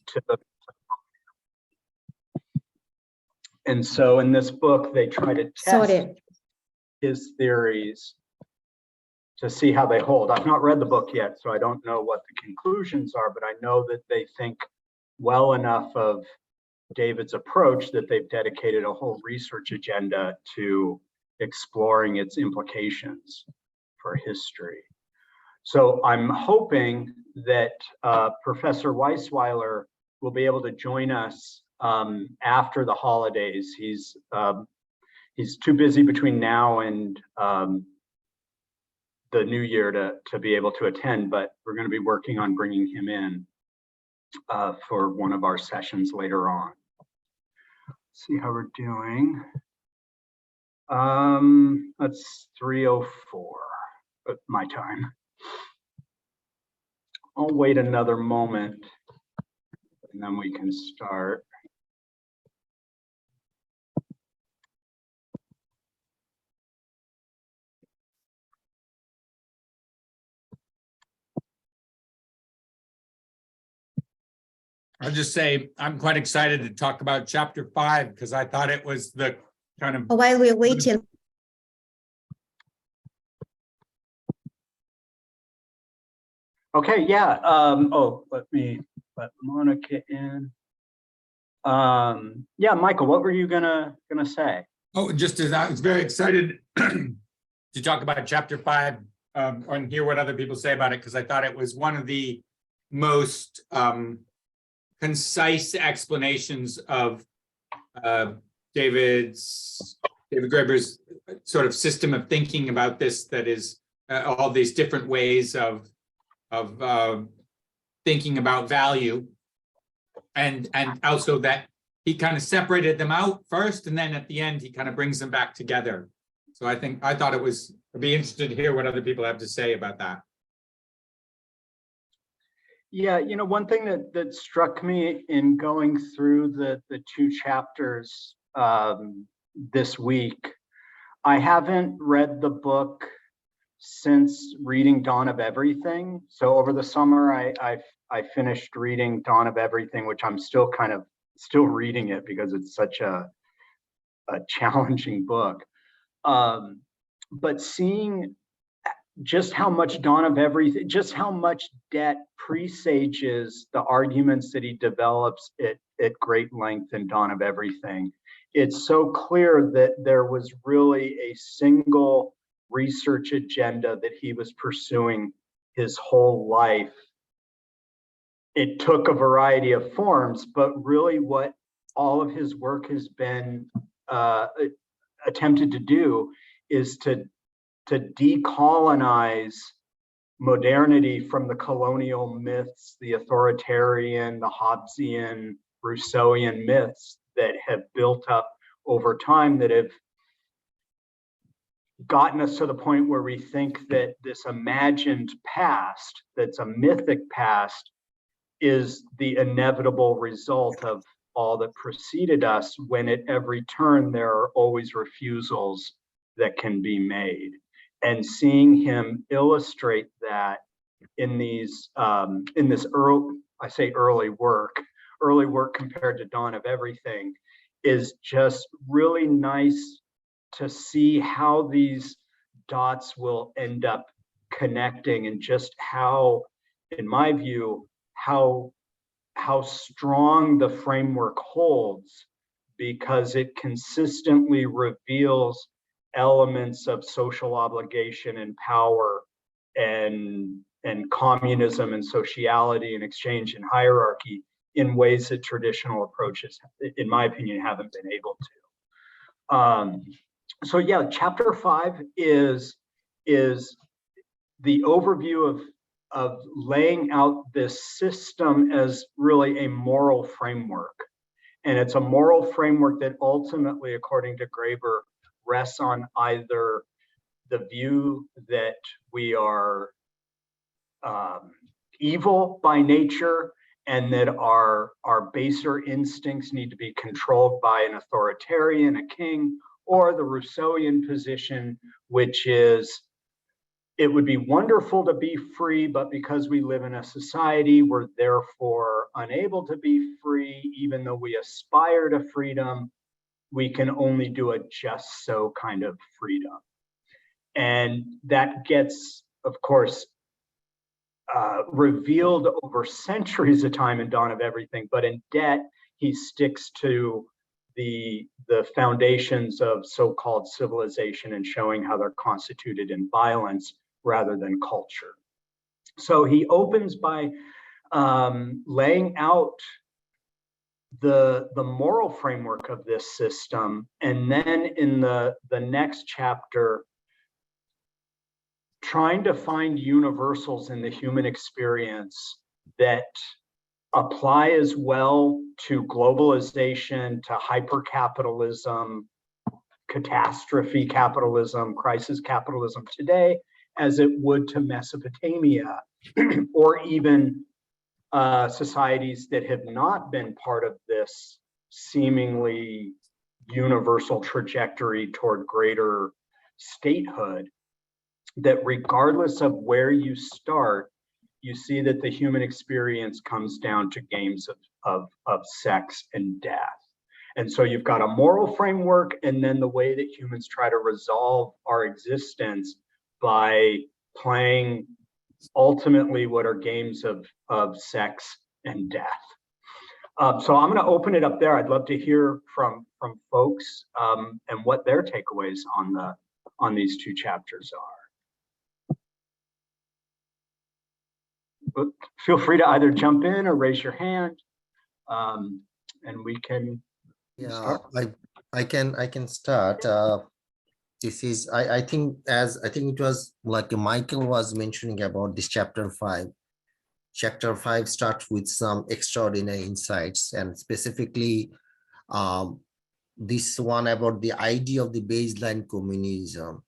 to the. And so in this book, they try to test his theories to see how they hold. I've not read the book yet, so I don't know what the conclusions are, but I know that they think well enough of David's approach that they've dedicated a whole research agenda to exploring its implications for history. So I'm hoping that Professor Weisweiler will be able to join us after the holidays. He's too busy between now and the new year to be able to attend, but we're going to be working on bringing him in for one of our sessions later on. Let's see how we're doing. That's 3:04 at my time. I'll wait another moment and then we can start. I'll just say I'm quite excited to talk about chapter 5 because I thought it was the kind of. While we're waiting. Okay, yeah. Oh, let me let Monica in. Yeah, Michael, what were you gonna say? Oh, just as I was very excited to talk about chapter 5 and hear what other people say about it, because I thought it was one of the most concise explanations of David Graeber's sort of system of thinking about this, that is all these different ways of thinking about value, and also that he kind of separated them out first, and then at the end he kind of brings them back together. So I thought I'd be interested to hear what other people have to say about that. Yeah, you know, one thing that struck me in going through the 2 chapters this week, I haven't read the book since reading Dawn of Everything. So over the summer, I finished reading Dawn of Everything, which I'm still reading it because it's such a challenging book. But seeing just how much Dawn of Everything, just how much debt presages the arguments that he develops at great length in Dawn of Everything. It's so clear that there was really a single research agenda that he was pursuing his whole life. It took a variety of forms, but really what all of his work has been attempted to do is to decolonize modernity from the colonial myths, the authoritarian, the Hobbesian, Rousseauian myths that have built up over time, that have gotten us to the point where we think that this imagined past, that's a mythic past, is the inevitable result of all that preceded us, when at every turn there are always refusals that can be made. And seeing him illustrate that in these in this early work compared to Dawn of Everything, is just really nice to see how these dots will end up connecting, and just how, in my view, how strong the framework holds, because it consistently reveals elements of social obligation and power and communism and sociality and exchange and hierarchy in ways that traditional approaches, in my opinion, haven't been able to. So yeah, chapter 5 is the overview of laying out this system as really a moral framework. And it's a moral framework that ultimately, according to Graeber, rests on either the view that we are evil by nature, and that our baser instincts need to be controlled by an authoritarian, a king, or the Rousseauian position, which is it would be wonderful to be free, but because we live in a society, we're therefore unable to be free, even though we aspire to freedom. We can only do a just so kind of freedom. And that gets, of course, revealed over centuries of time in Dawn of Everything, but in Debt, he sticks to the foundations of so-called civilization and showing how they're constituted in violence rather than culture. So he opens by laying out the moral framework of this system, and then in the next chapter, trying to find universals in the human experience that apply as well to globalization, to hypercapitalism, catastrophe capitalism, crisis capitalism today, as it would to Mesopotamia, or even societies that have not been part of this seemingly universal trajectory toward greater statehood, that regardless of where you start, you see that the human experience comes down to games of sex and death. And so you've got a moral framework, and then the way that humans try to resolve our existence by playing ultimately what are games of sex and death. So I'm going to open it up there. I'd love to hear from folks and what their takeaways on these two chapters are. But feel free to either jump in or raise your hand, and we can start. I can start. This is I think it was like Michael was mentioning about this chapter 5. Chapter 5 starts with some extraordinary insights, and specifically this one about the idea of the baseline communism.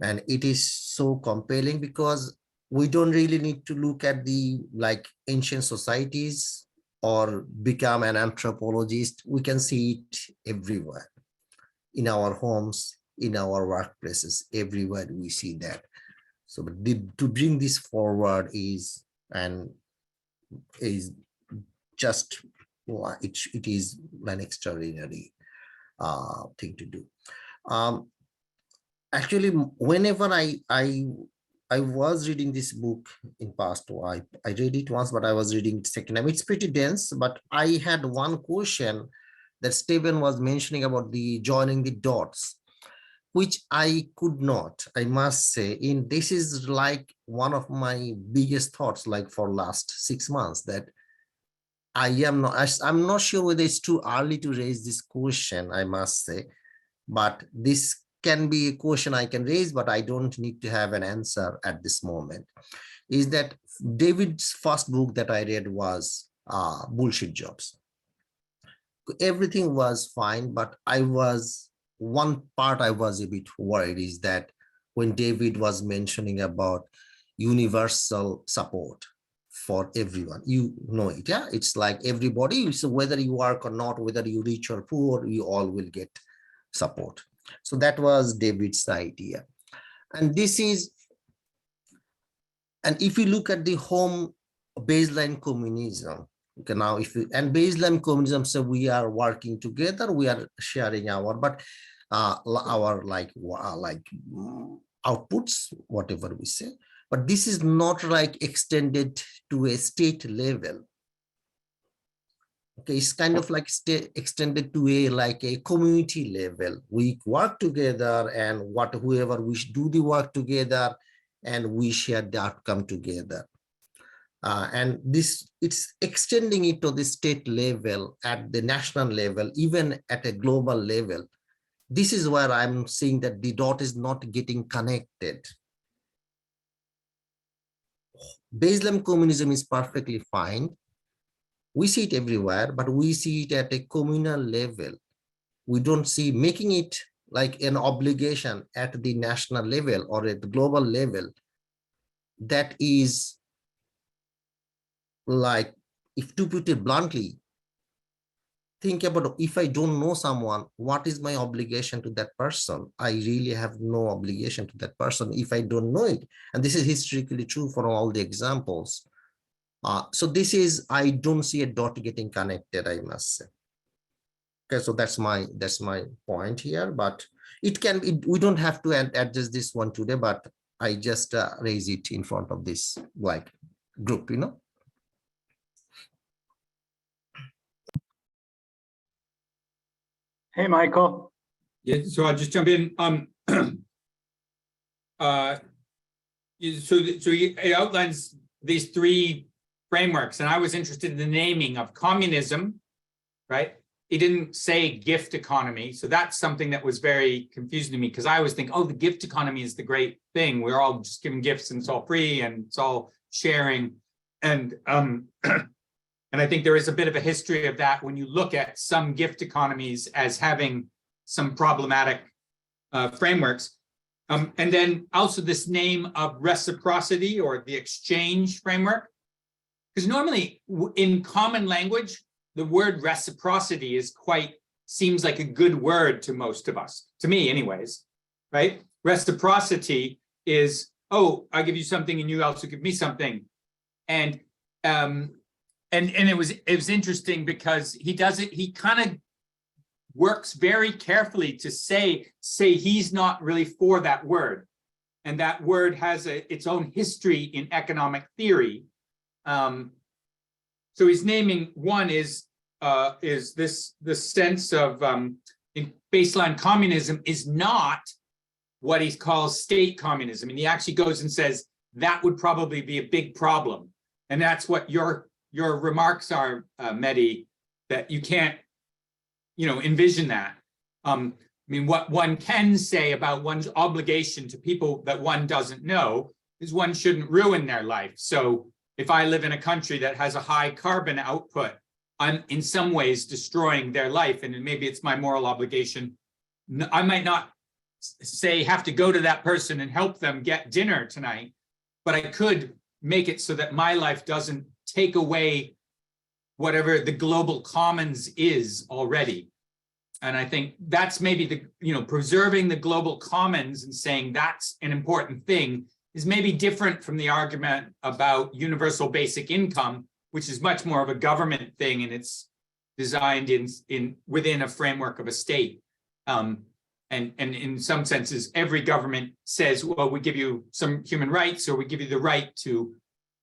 And it is so compelling because we don't really need to look at the ancient societies or become an anthropologist. We can see it everywhere, in our homes, in our workplaces, everywhere we see that. So to bring this forward is just, it is an extraordinary thing to do. Actually, whenever I was reading this book in past, I read it once, but I was reading it second time. It's pretty dense, but I had one question that Steven was mentioning about the joining the dots, which I could not, I must say. This is like one of my biggest thoughts, like for last 6 months, that I'm not sure whether it's too early to raise this question, I must say, but this can be a question I can raise, but I don't need to have an answer at this moment. Is that David's first book that I read was Bullshit Jobs. Everything was fine, but one part I was a bit worried is that when David was mentioning about universal support for everyone, you know it, yeah? It's like everybody, so whether you work or not, whether you rich or poor, you all will get support. So that was David's idea. And if you look at the home baseline communism, okay, now baseline communism, so we are working together, we are sharing our outputs, whatever we say, but this is not like extended to a state level. Okay, it's kind of like extended to a community level. We work together, and whoever we do the work together, and we share the outcome together. And it's extending it to the state level, at the national level, even at a global level. This is where I'm seeing that the dot is not getting connected. Baseline communism is perfectly fine. We see it everywhere, but we see it at a communal level. We don't see making it like an obligation at the national level or at the global level. That is, like, if to put it bluntly, think about, if I don't know someone, what is my obligation to that person? I really have no obligation to that person if I don't know it. And this is historically true for all the examples. So this is, I don't see a dot getting connected, I must say. Okay, so that's my point here, but we don't have to address this one today, but I just raise it in front of this like group, you know. Hey, Michael. Yeah, so I'll just jump in. So it outlines these three frameworks, and I was interested in the naming of communism, right? He didn't say gift economy, so that's something that was very confusing to me, because I always think, oh, the gift economy is the great thing. We're all just giving gifts and it's all free and it's all sharing. And and I think there is a bit of a history of that when you look at some gift economies as having some problematic frameworks. And then also this name of reciprocity, or the exchange framework. Because normally in common language, the word reciprocity seems like a good word to most of us, to me anyways, right? Reciprocity is, oh, I give you something and you also give me something. And it was interesting because he kind of works very carefully to say he's not really for that word. And that word has its own history in economic theory. So he's naming one is this sense of in baseline communism is not what he calls state communism. And he actually goes and says that would probably be a big problem. And that's what your remarks are, Mehdi, that you can't, envision that. I mean, what one can say about one's obligation to people that one doesn't know is one shouldn't ruin their life. So if I live in a country that has a high carbon output, I'm in some ways destroying their life, and maybe it's my moral obligation. I might not say have to go to that person and help them get dinner tonight, but I could make it so that my life doesn't take away whatever the global commons is already. And I think that's maybe preserving the global commons and saying that's an important thing is maybe different from the argument about universal basic income, which is much more of a government thing, and it's designed within a framework of a state. And in some senses, every government says, well, we give you some human rights, or we give you the right to,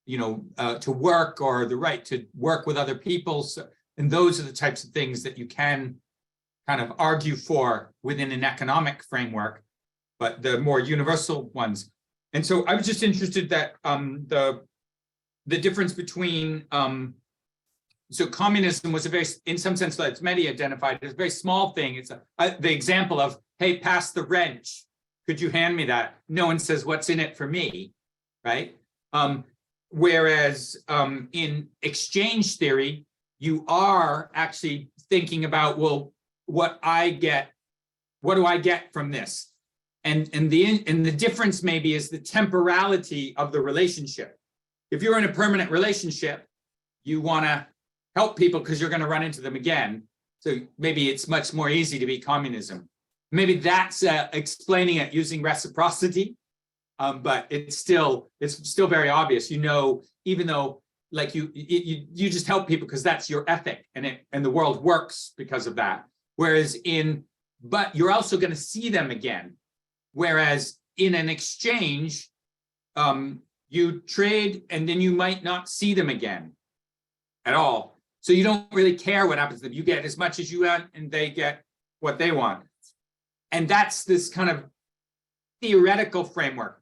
to work, or the right to work with other people. So, and those are the types of things that you can kind of argue for within an economic framework, but the more universal ones. And so I was just interested that the difference between, so communism was in some sense, like Mehdi identified, it's a very small thing. It's the example of, hey, pass the wrench. Could you hand me that? No one says, what's in it for me, right? Whereas in exchange theory, you are actually thinking about, well, what do I get from this? And the difference maybe is the temporality of the relationship. If you're in a permanent relationship, you want to help people because you're going to run into them again. So maybe it's much more easy to be communism. Maybe that's explaining it using reciprocity, but it's still very obvious. Even though like you just help people because that's your ethic, and the world works because of that. Whereas but you're also going to see them again. Whereas in an exchange, you trade and then you might not see them again at all. So you don't really care what happens to them. You get as much as you want and they get what they want. And that's this kind of theoretical framework.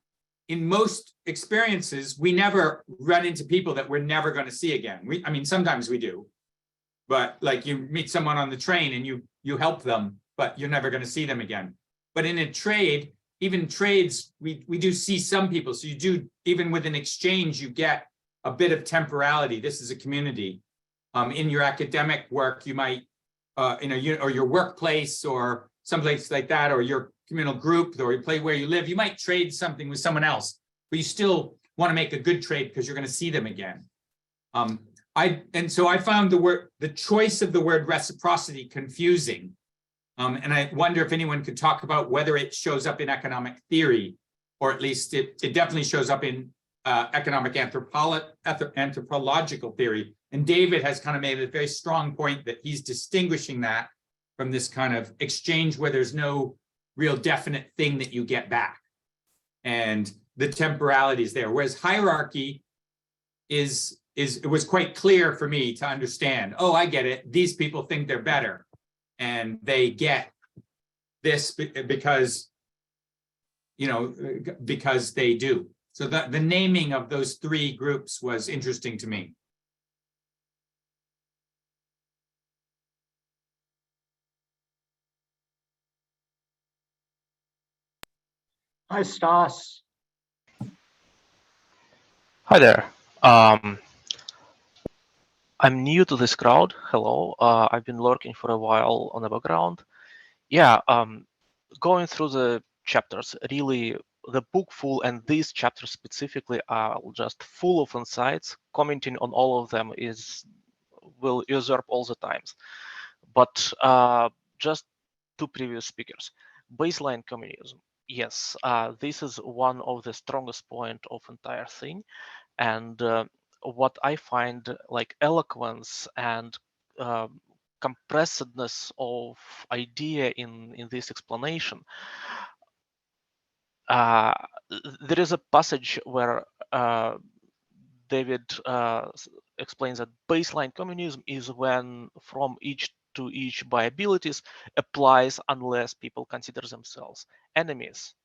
In most experiences, we never run into people that we're never going to see again. I mean, sometimes we do, but like you meet someone on the train and you help them, but you're never going to see them again. But in a trade, even trades, we do see some people. So you do, even with an exchange, you get a bit of temporality. This is a community. In your academic work, you might, or your workplace or someplace like that, or your communal group, or you play where you live, you might trade something with someone else, but you still want to make a good trade because you're going to see them again. so I found the choice of the word reciprocity confusing. And I wonder if anyone could talk about whether it shows up in economic theory, or at least it definitely shows up in economic anthropological theory. And David has kind of made a very strong point that he's distinguishing that from this kind of exchange where there's no real definite thing that you get back. And the temporality is there. Whereas hierarchy it was quite clear for me to understand. Oh, I get it. These people think they're better, and they get this because, because they do. So the naming of those three groups was interesting to me. Hi, Stas. Hi there. I'm new to this crowd. Hello. I've been lurking for a while on the background. Yeah, going through the chapters, really, the book full, and these chapters specifically are just full of insights. Commenting on all of them will usurp all the times. But just two previous speakers. Baseline communism. Yes, this is one of the strongest point of entire thing. And what I find like eloquence and compressedness of idea in this explanation. There is a passage where David explains that baseline communism is when from each to each by abilities applies unless people consider themselves enemies.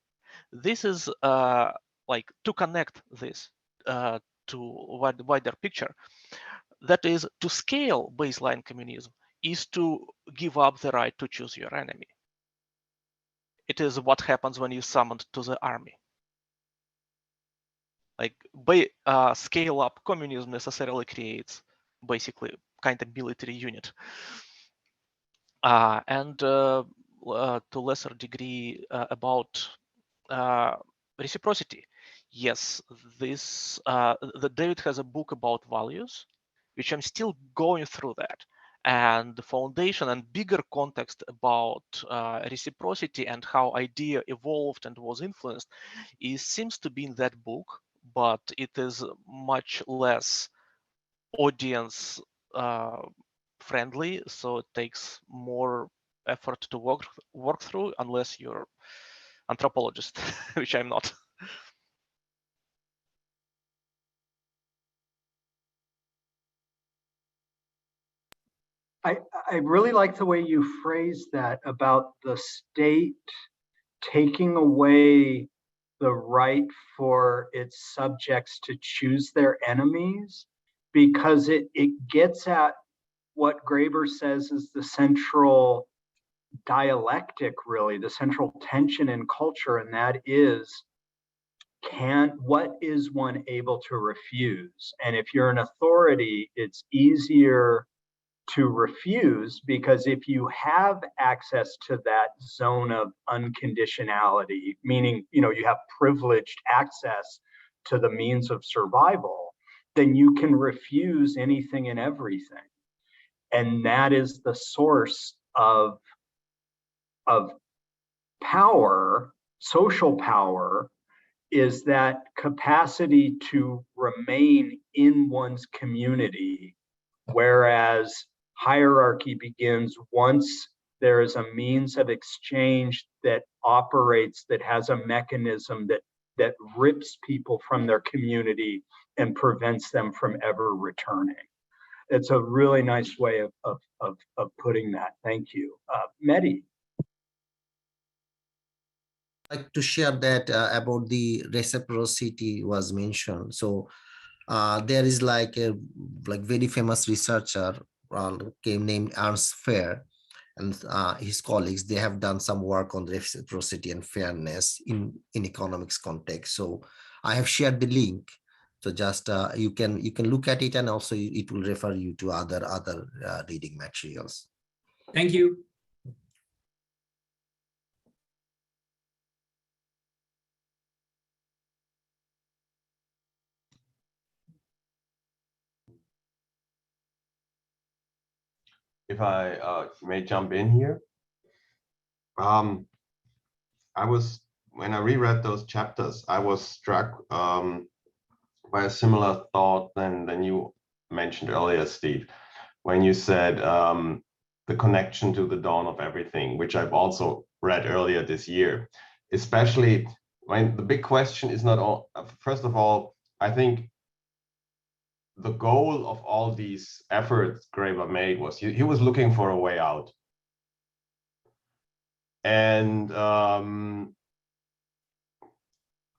This is like to connect this to wider picture. That is, to scale baseline communism is to give up the right to choose your enemy. It is what happens when you summoned to the army. Like scale up communism necessarily creates basically kind of military unit. And to lesser degree about reciprocity. Yes, this the David has a book about values, which I'm still going through that. And the foundation and bigger context about reciprocity and how idea evolved and was influenced seems to be in that book, but it is much less audience friendly, so it takes more effort to work through unless you're anthropologist, which I'm not. I really like the way you phrase that about the state taking away the right for its subjects to choose their enemies, because it gets at what Graeber says is the central dialectic, really, the central tension in culture, and that is, what is one able to refuse? And if you're an authority, it's easier to refuse, because if you have access to that zone of unconditionality, meaning you have privileged access to the means of survival, then you can refuse anything and everything. And that is the source of power, social power, is that capacity to remain in one's community, whereas hierarchy begins once there is a means of exchange that operates, that has a mechanism that rips people from their community and prevents them from ever returning. It's a really nice way of putting that. Thank you. Mehdi. Like to share that about the reciprocity was mentioned. So there is like a very famous researcher named Ernst Fair, and his colleagues, they have done some work on reciprocity and fairness in economics context. So I have shared the link. So just you can look at it, and also it will refer you to other reading materials. Thank you. if I may jump in here. When I reread those chapters, I was struck by a similar thought than you mentioned earlier, Steve, when you said the connection to the dawn of everything, which I've also read earlier this year, especially when the big question is not all, first of all, I think the goal of all these efforts Graeber made was he was looking for a way out. And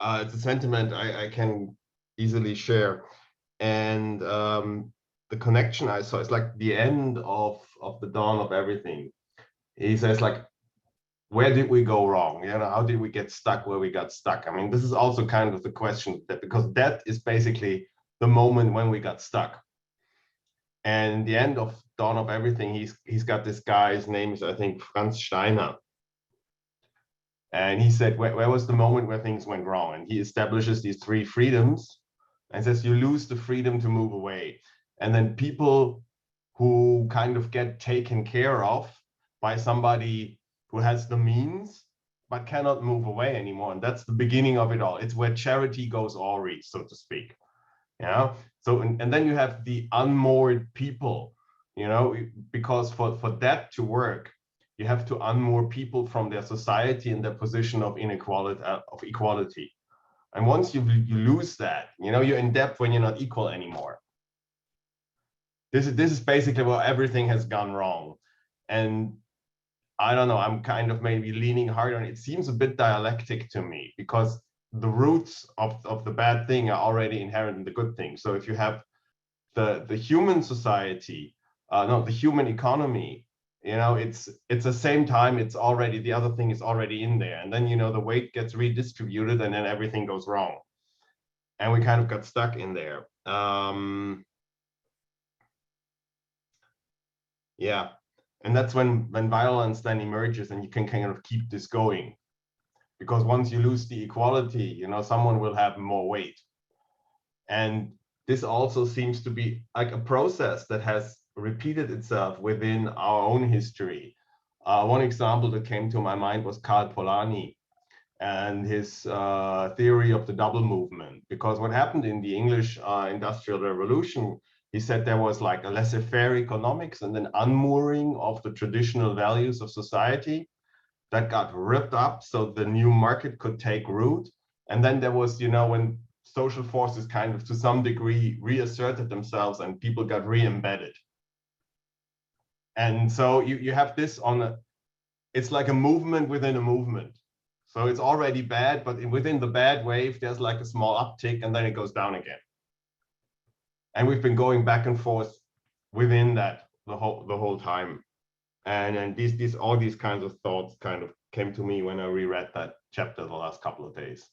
it's a sentiment I can easily share. And the connection I saw is like the end of the dawn of everything. He says, like, where did we go wrong? You know, how did we get stuck where we got stuck? I mean, this is also kind of the question, that because that is basically the moment when we got stuck. And the end of dawn of everything, he's got this guy, his name is, I think, Franz Steiner. And he said, where was the moment where things went wrong? And he establishes these 3 freedoms and says, you lose the freedom to move away. And then people who kind of get taken care of by somebody who has the means, but cannot move away anymore. And that's the beginning of it all. It's where charity goes awry, so to speak. Yeah. So, and then you have the unmoored people, you know, because for that to work, you have to unmoor people from their society and their position of inequality, of equality. And once you lose that, you know, you're in debt when you're not equal anymore. This is basically where everything has gone wrong. And I don't know, I'm kind of maybe leaning hard on it. It seems a bit dialectic to me, because the roots of the bad thing are already inherent in the good thing. So if you have the human society, the human economy, you know, it's the same time, it's already, the other thing is already in there. And then, you know, the weight gets redistributed and then everything goes wrong. And we kind of got stuck in there. Yeah. And that's when violence then emerges and you can kind of keep this going. Because once you lose the equality, you know, someone will have more weight. And this also seems to be like a process that has repeated itself within our own history. One example that came to my mind was Karl Polanyi and his theory of the double movement. Because what happened in the English Industrial Revolution, he said there was like a laissez-faire economics and an unmooring of the traditional values of society that got ripped up so the new market could take root. And then there was, you know, when social forces kind of to some degree reasserted themselves and people got re-embedded. And so you have this on a, it's like a movement within a movement. So it's already bad, but within the bad wave, there's like a small uptick and then it goes down again. And we've been going back and forth within that the whole time. And these all these kinds of thoughts kind of came to me when I reread that chapter the last couple of days.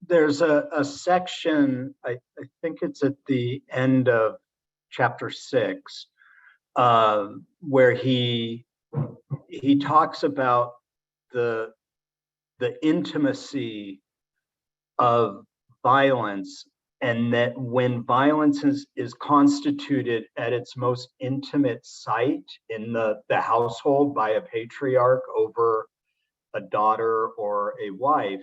There's a section, I think it's at the end of chapter 6, where he talks about the intimacy of violence, and that when violence is constituted at its most intimate site in the household by a patriarch over a daughter or a wife,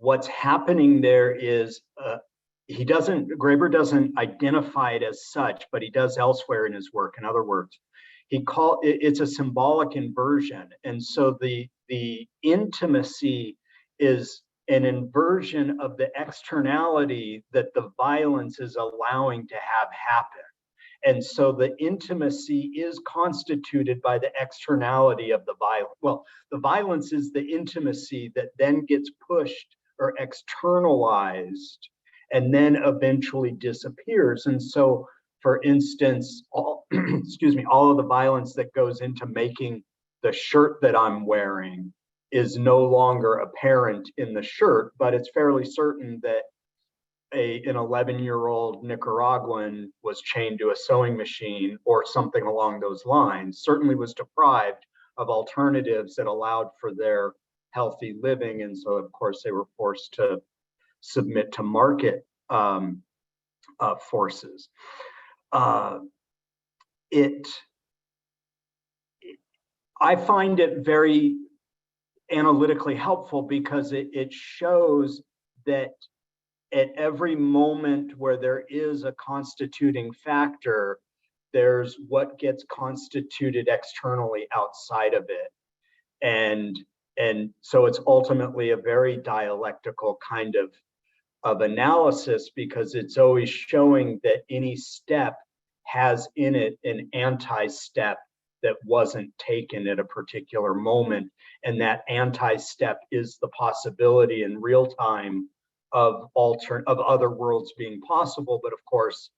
what's happening there is Graeber doesn't identify it as such, but he does elsewhere in his work. In other words, it's a symbolic inversion. And so the intimacy is an inversion of the externality that the violence is allowing to have happen. And so the intimacy is constituted by the externality of the violence. Well, the violence is the intimacy that then gets pushed or externalized and then eventually disappears. And so, for instance, all of the violence that goes into making the shirt that I'm wearing is no longer apparent in the shirt, but it's fairly certain that an 11-year-old Nicaraguan was chained to a sewing machine or something along those lines, certainly was deprived of alternatives that allowed for their healthy living. And so, of course, they were forced to submit to market forces. I find it very analytically helpful because it shows that at every moment where there is a constituting factor, there's what gets constituted externally outside of it. And so it's ultimately a very dialectical kind of analysis, because it's always showing that any step has in it an anti-step that wasn't taken at a particular moment. And that anti-step is the possibility in real time of other worlds being possible. But of course,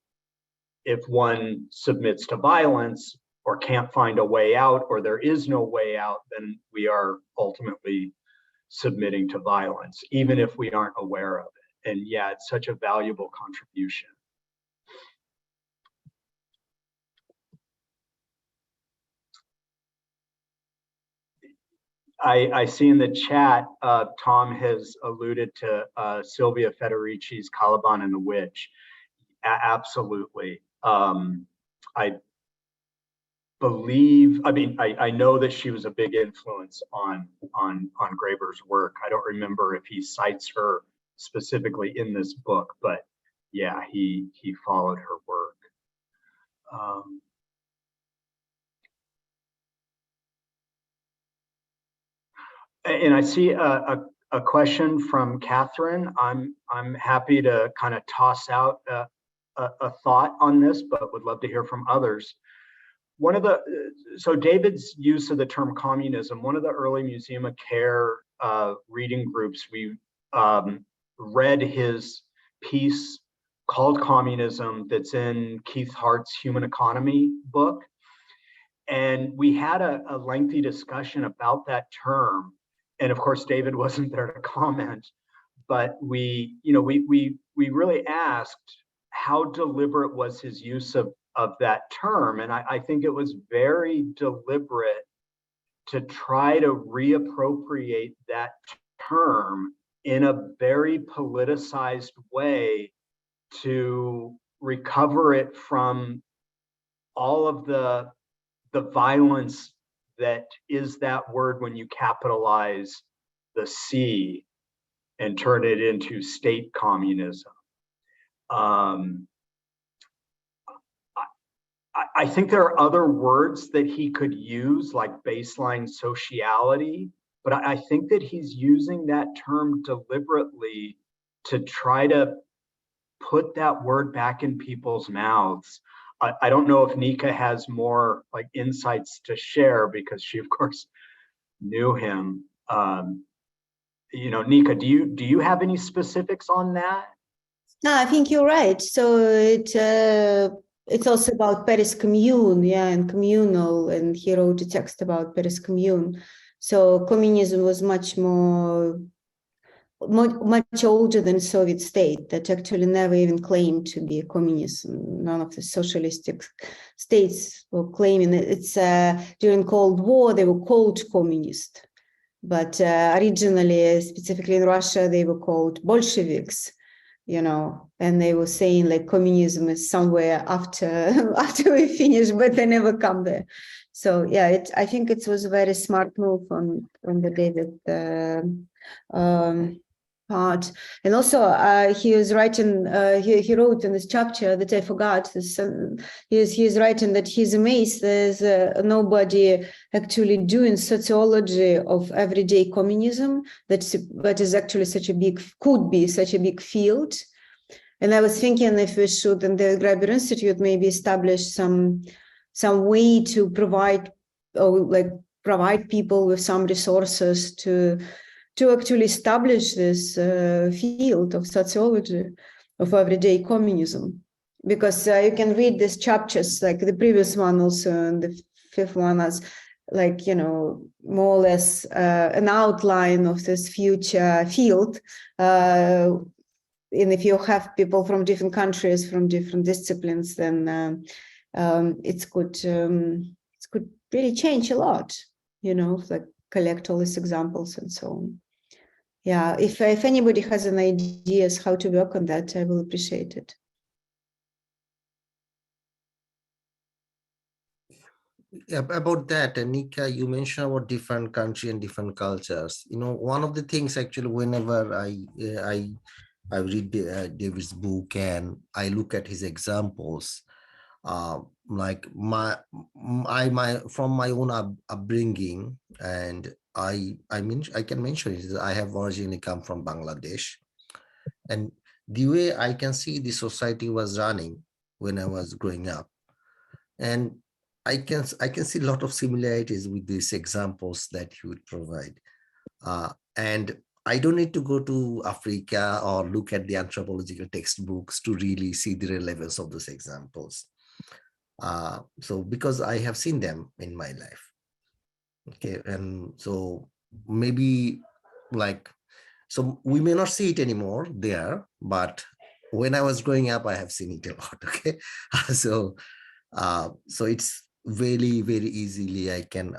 if one submits to violence or can't find a way out, or there is no way out, then we are ultimately submitting to violence, even if we aren't aware of it. And yeah, it's such a valuable contribution. I see in the chat, Tom has alluded to Silvia Federici's Caliban and the Witch. Absolutely. I believe, I know that she was a big influence on Graeber's work. I don't remember if he cites her specifically in this book, but yeah, he followed her work. And I see a question from Catherine. I'm happy to kind of toss out a thought on this, but would love to hear from others. So David's use of the term communism, one of the early Museum of Care reading groups, we read his piece called Communism that's in Keith Hart's Human Economy book. And we had a lengthy discussion about that term. And of course, David wasn't there to comment, but we really asked how deliberate was his use of that term. And I think it was very deliberate to try to reappropriate that term in a very politicized way to recover it from all of the violence that is that word when you capitalize the C and turn it into state communism. I think there are other words that he could use, like baseline sociality, but I think that he's using that term deliberately to try to put that word back in people's mouths. I don't know if Nika has more like insights to share, because she of course knew him. Nika, do you have any specifics on that? No, I think you're right. So it's also about Paris Commune, yeah, and communal, and he wrote a text about Paris Commune. So communism was much older than Soviet state, that actually never even claimed to be a communism. None of the socialistic states were claiming it. It's during Cold War, they were called communist. But originally, specifically in Russia, they were called Bolsheviks, and they were saying like communism is somewhere after we finish, but they never come there. So yeah, I think it was a very smart move on the David part. And also he was writing, he wrote in this chapter that I forgot, he's writing that he's amazed there's nobody actually doing sociology of everyday communism that is actually could be such a big field. And I was thinking if we should in the Graeber Institute maybe establish some way to provide people with some resources to actually establish this field of sociology of everyday communism. Because you can read these chapters, like the previous one also, and the fifth one, as more or less an outline of this future field and if you have people from different countries, from different disciplines, then it could really change a lot, like collect all these examples and so on. Yeah, if anybody has an ideas how to work on that, I will appreciate it. About that, Nika, you mentioned about different country and different cultures. One of the things actually, whenever I read David's book and I look at his examples, like from my own upbringing, and I can mention it. I have originally come from Bangladesh, and the way I can see the society was running when I was growing up, and I can see a lot of similarities with these examples that you would provide. And I don't need to go to Africa or look at the anthropological textbooks to really see the relevance of those examples. So because I have seen them in my life. Okay, and so maybe so we may not see it anymore there, but when I was growing up, I have seen it a lot. Okay, so it's very, very easily I can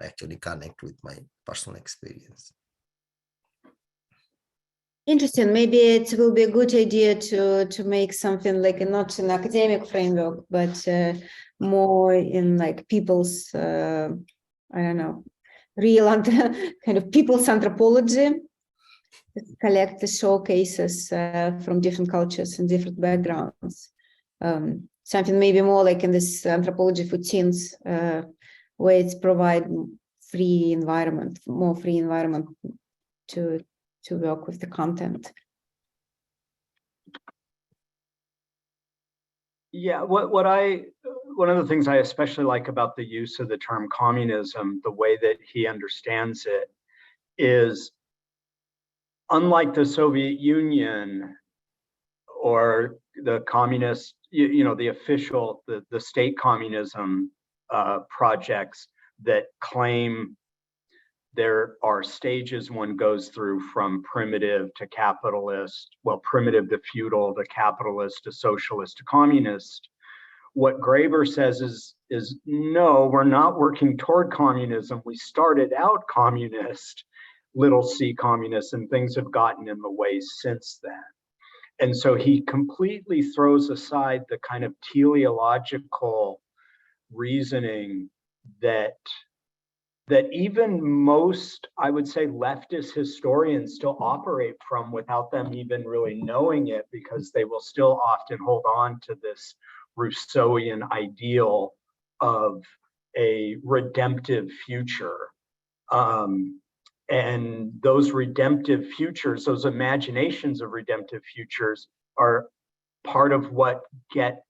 actually connect with my personal experience. Interesting. Maybe it will be a good idea to make something like not an academic framework, but more in like people's, I don't know, real kind of people's anthropology, collect the showcases from different cultures and different backgrounds. Something maybe more like in this anthropology for teens, where it's provide more free environment to work with the content. Yeah, one of the things I especially like about the use of the term communism, the way that he understands it, is unlike the Soviet Union or the communist, the official, the state communism projects that claim there are stages one goes through from primitive to capitalist, well, primitive to feudal to capitalist to socialist to communist. What Graeber says is no, we're not working toward communism. We started out communist, little c communist, and things have gotten in the way since then. And so he completely throws aside the kind of teleological reasoning that even most, I would say, leftist historians still operate from without them even really knowing it, because they will still often hold on to this Rousseauian ideal of a redemptive future. And those redemptive futures, those imaginations of redemptive futures, are part of what get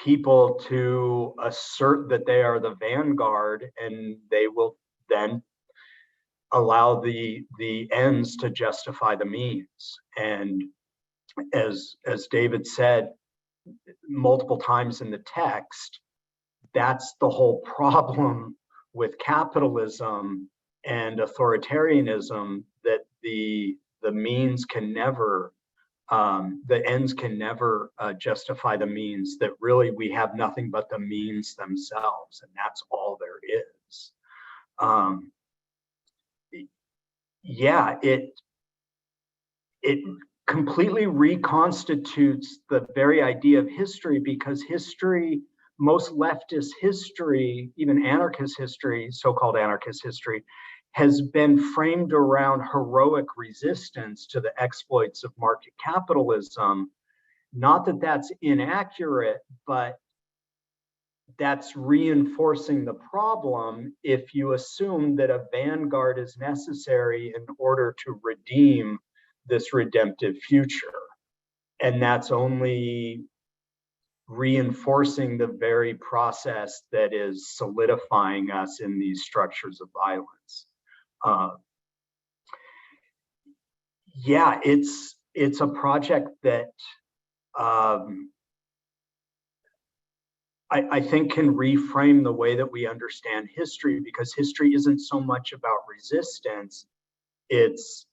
people to assert that they are the vanguard, and they will then allow the ends to justify the means. And as David said multiple times in the text, that's the whole problem with capitalism and authoritarianism, that the means can never, the ends can never justify the means, that really we have nothing but the means themselves, and that's all there is. Yeah, it completely reconstitutes the very idea of history, because history, most leftist history, even anarchist history, so-called anarchist history, has been framed around heroic resistance to the exploits of market capitalism. Not that that's inaccurate, but that's reinforcing the problem if you assume that a vanguard is necessary in order to redeem this redemptive future. And that's only reinforcing the very process that is solidifying us in these structures of violence. Yeah, it's a project that I think can reframe the way that we understand history, because history isn't so much about resistance. It's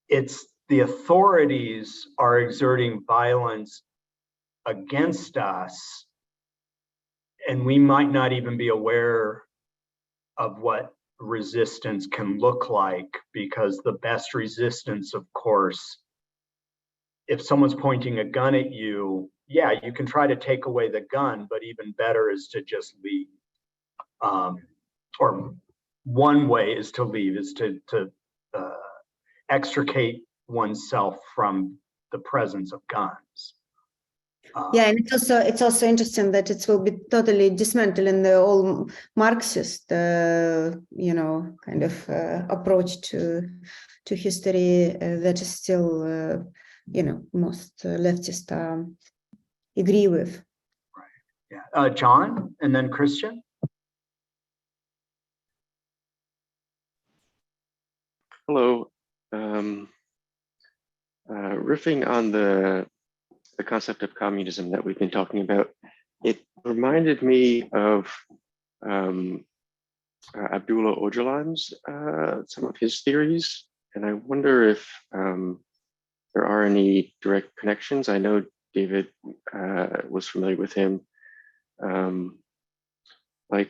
it's the authorities are exerting violence against us, and we might not even be aware of what resistance can look like, because the best resistance, of course, if someone's pointing a gun at you, yeah, you can try to take away the gun, but even better is to just leave. Or one way is to leave, is to extricate oneself from the presence of guns. Yeah, and it's also interesting that it will be totally dismantling the whole Marxist, kind of approach to history that is still, most leftists agree with. Right. Yeah. John, and then Christian. Hello. Riffing on the concept of communism that we've been talking about, it reminded me of Abdullah Öcalan's some of his theories, and I wonder if there are any direct connections. I know David was familiar with him. I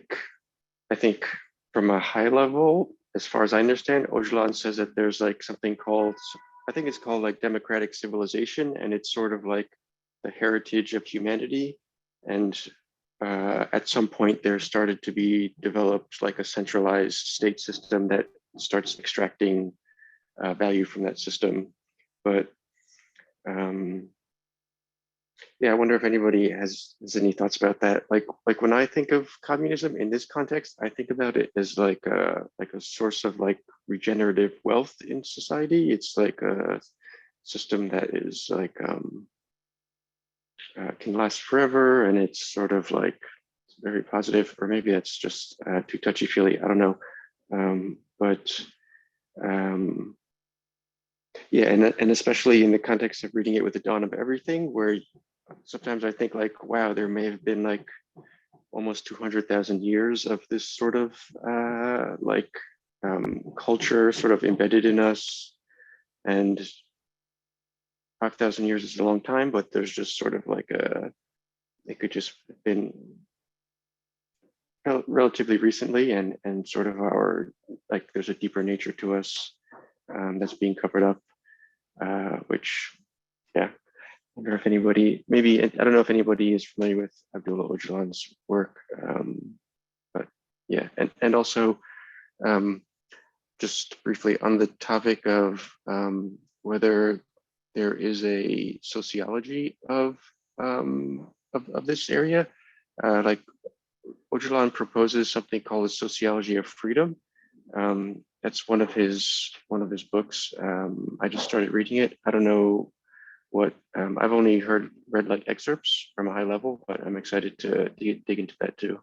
think from a high level, as far as I understand, Öcalan says that there's like something called, I think it's called like democratic civilization, and it's sort of like the heritage of humanity. And at some point there started to be developed like a centralized state system that starts extracting value from that system. But yeah, I wonder if anybody has any thoughts about that. Like when I think of communism in this context, I think about it as like a source of like regenerative wealth in society. It's like a system that is like can last forever, and it's sort of like very positive, or maybe that's just too touchy-feely. I don't know, yeah, and especially in the context of reading it with the dawn of everything, where sometimes I think like, wow, there may have been like almost 200,000 years of this sort of culture sort of embedded in us, and 5,000 years is a long time, but there's just sort of like it could just have been relatively recently, and sort of our, like there's a deeper nature to us that's being covered up, which, yeah, I wonder if anybody, maybe, I don't know if anybody is familiar with Abdullah Öcalan's work, but yeah, and also just briefly on the topic of whether there is a sociology of this area, like Öcalan proposes something called a sociology of freedom. That's one of his books. I just started reading it. I don't know what, I've only read like excerpts from a high level, but I'm excited to dig into that too.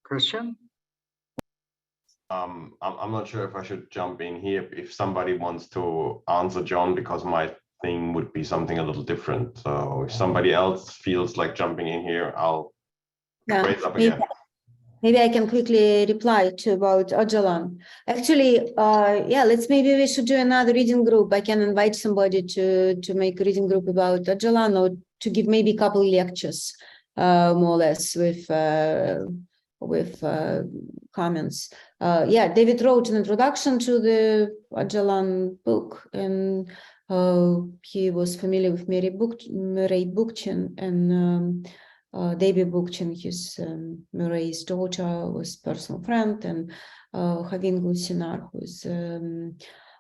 Christian? I'm not sure if I should jump in here if somebody wants to answer John, because my thing would be something a little different. So if somebody else feels like jumping in here, I'll raise up again. Maybe I can quickly reply to about Öcalan. Actually, yeah, maybe we should do another reading group. I can invite somebody to make a reading group about Öcalan, or to give maybe a couple of lectures, more or less, with comments. Yeah, David wrote an introduction to the Öcalan book, and he was familiar with Murray Bookchin, and Debbie Bookchin, his Murray's daughter, was personal friend, and Havin Gulsinar, who is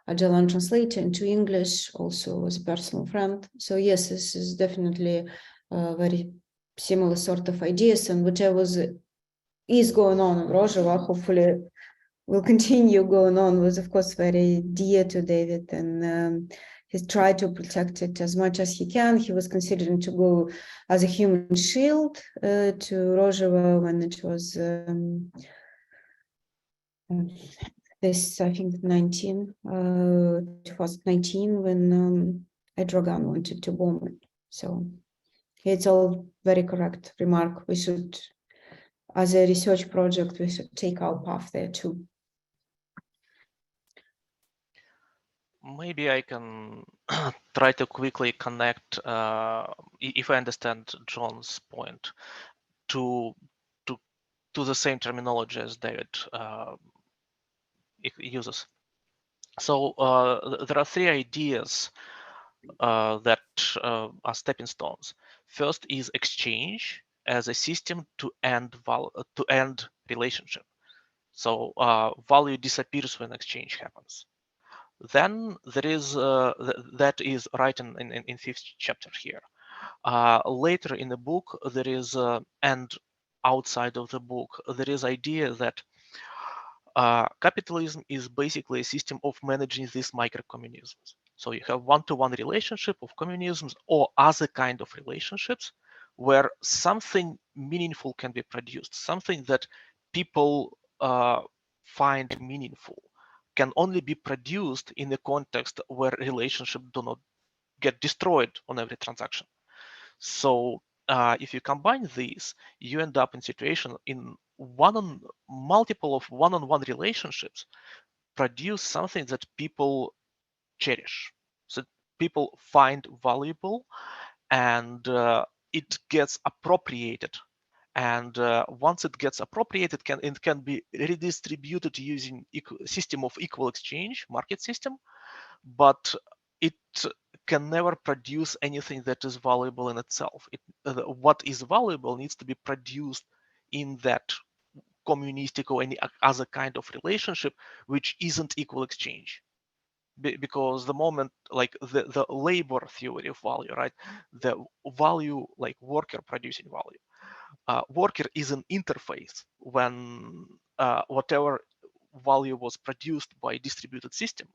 Öcalan translator into English, also was a personal friend. So yes, this is definitely very similar sort of ideas, and whatever is going on in Rojava, hopefully will continue going on, was of course very dear to David, and he tried to protect it as much as he can. He was considering to go as a human shield to Rojava when it was this, I think, 2019, when Erdogan wanted to bomb it. So It's all very correct remark. We should, as a research project, we should take our path there too. Maybe I can try to quickly connect, if I understand John's point, to the same terminology as David uses. So there are three ideas that are stepping stones. First is exchange as a system to end relationship. So value disappears when exchange happens. Then there is that is right in fifth chapter here. Later in the book there is and outside of the book there is idea that capitalism is basically a system of managing these microcommunisms. So you have one-to-one relationship of communisms or other kind of relationships where something meaningful can be produced, something that people find meaningful can only be produced in a context where relationships do not get destroyed on every transaction. So if you combine these, you end up in situation in multiple of one-on-one relationships produce something that people cherish, so people find valuable, and it gets appropriated. And once it gets appropriated, it can be redistributed using system of equal exchange, market system, but it can never produce anything that is valuable in itself. What is valuable needs to be produced in that communistic or any other kind of relationship, which isn't equal exchange. Because the moment, like the labor theory of value, right? The value, like worker producing value. Worker is an interface when whatever value was produced by distributed system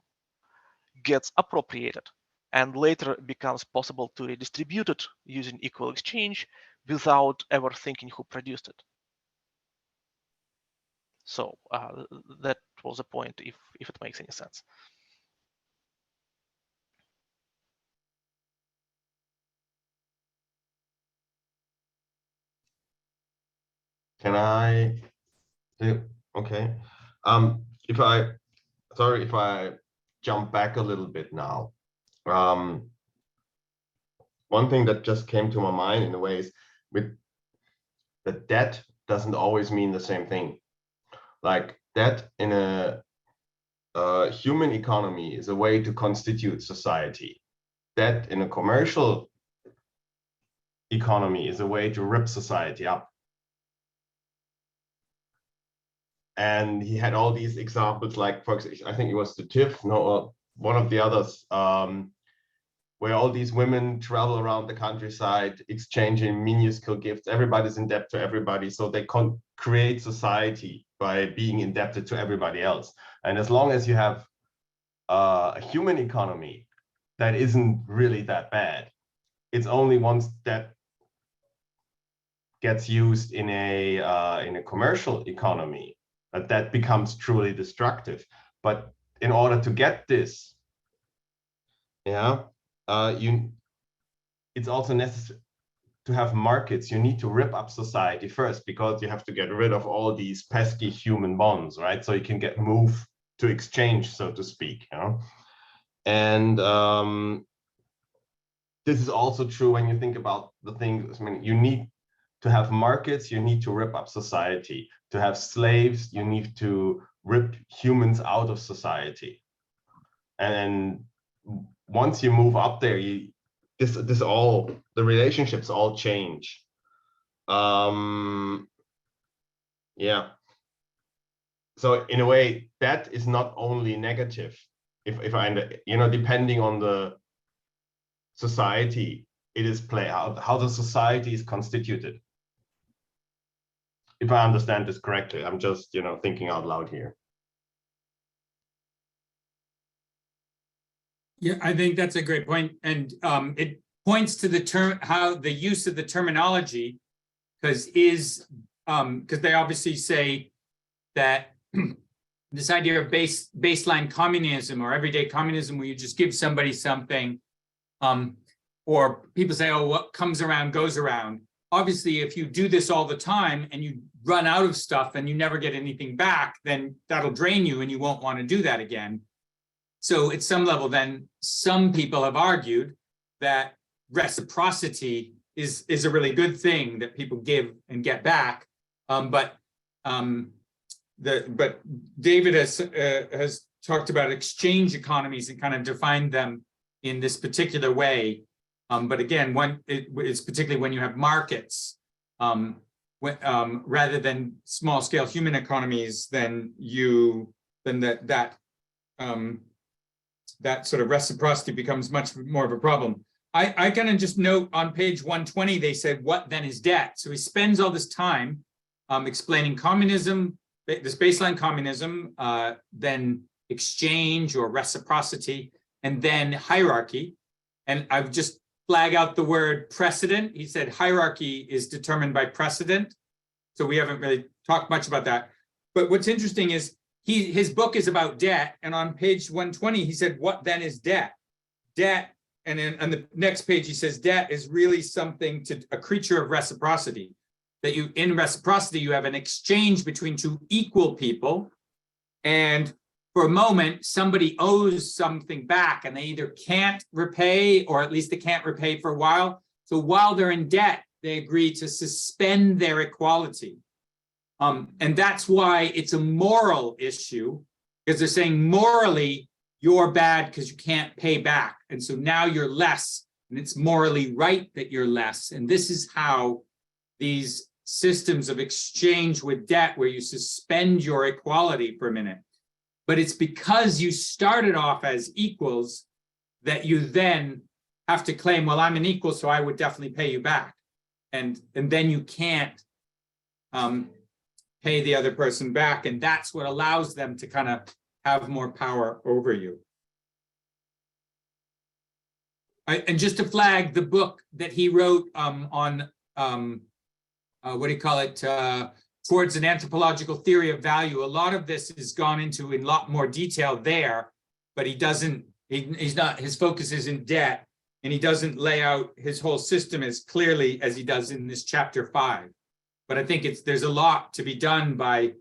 gets appropriated and later becomes possible to redistribute it using equal exchange without ever thinking who produced it. So that was a point, if it makes any sense. Can I do? Okay. Sorry if I jump back a little bit now. One thing that just came to my mind in a way is with the debt doesn't always mean the same thing. Like debt in a human economy is a way to constitute society. Debt in a commercial economy is a way to rip society up. And he had all these examples, like for example, I think it was the TIFF, one of the others, where all these women travel around the countryside, exchanging minuscule gifts. Everybody's in debt to everybody, so they create society by being indebted to everybody else. And as long as you have a human economy that isn't really that bad, it's only once that gets used in a commercial economy that becomes truly destructive. But in order to get this, it's also necessary to have markets. You need to rip up society first, because you have to get rid of all these pesky human bonds, right? So you can move to exchange, so to speak. And this is also true when you think about the things. I mean, you need to have markets, you need to rip up society. To have slaves, you need to rip humans out of society. And once you move up there, the relationships all change. Yeah. So in a way, that is not only negative. If I, depending on the society, it is how the society is constituted. If I understand this correctly, I'm just, thinking out loud here. Yeah, I think that's a great point. And it points to how the use of the terminology, because they obviously say that this idea of baseline communism or everyday communism, where you just give somebody something, or people say, oh, what comes around goes around. Obviously, if you do this all the time and you run out of stuff and you never get anything back, then that'll drain you and you won't want to do that again. So at some level, then some people have argued that reciprocity is a really good thing, that people give and get back. But David has talked about exchange economies and kind of defined them in this particular way. But again, it's particularly when you have markets, rather than small scale human economies, then that sort of reciprocity becomes much more of a problem. I kind of just note on page 120, they said, what then is debt? So he spends all this time explaining communism, this baseline communism, then exchange or reciprocity, and then hierarchy. And I've just flag out the word precedent. He said hierarchy is determined by precedent. So we haven't really talked much about that. But what's interesting is his book is about debt. And on page 120, he said, what then is debt? Debt, and then on the next page, he says, debt is really something to a creature of reciprocity. That in reciprocity, you have an exchange between two equal people. And for a moment, somebody owes something back and they either can't repay, or at least they can't repay for a while. So while they're in debt, they agree to suspend their equality. And that's why it's a moral issue, because they're saying morally, you're bad because you can't pay back. And so now you're less, and it's morally right that you're less. And this is how these systems of exchange with debt, where you suspend your equality for a minute. But it's because you started off as equals that you then have to claim, well, I'm an equal, so I would definitely pay you back. And then you can't pay the other person back. And that's what allows them to kind of have more power over you. And just to flag the book that he wrote on, what do you call it? Towards an anthropological theory of value. A lot of this is gone into in a lot more detail there, but he's not, his focus is in debt, and he doesn't lay out his whole system as clearly as he does in this chapter 5. But I think there's a lot to be done by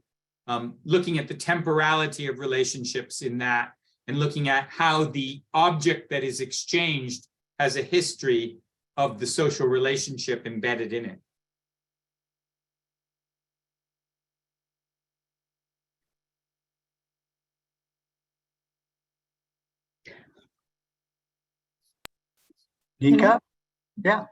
looking at the temporality of relationships in that, and looking at how the object that is exchanged has a history of the social relationship embedded in it. Nika? Yeah.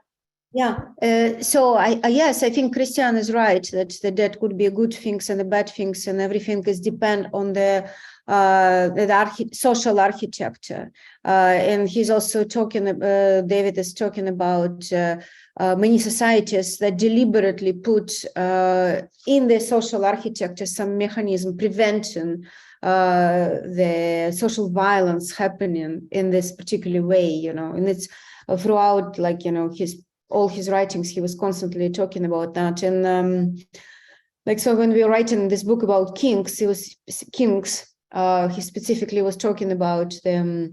Yeah, so yes, I think Christian is right that the debt could be good things and the bad things, and everything is depend on the social architecture. And he's also talking, David is talking about many societies that deliberately put in the social architecture some mechanism preventing the social violence happening in this particular way, and it's throughout, like, all his writings, he was constantly talking about that. And so when we were writing this book about kings, he specifically was talking about the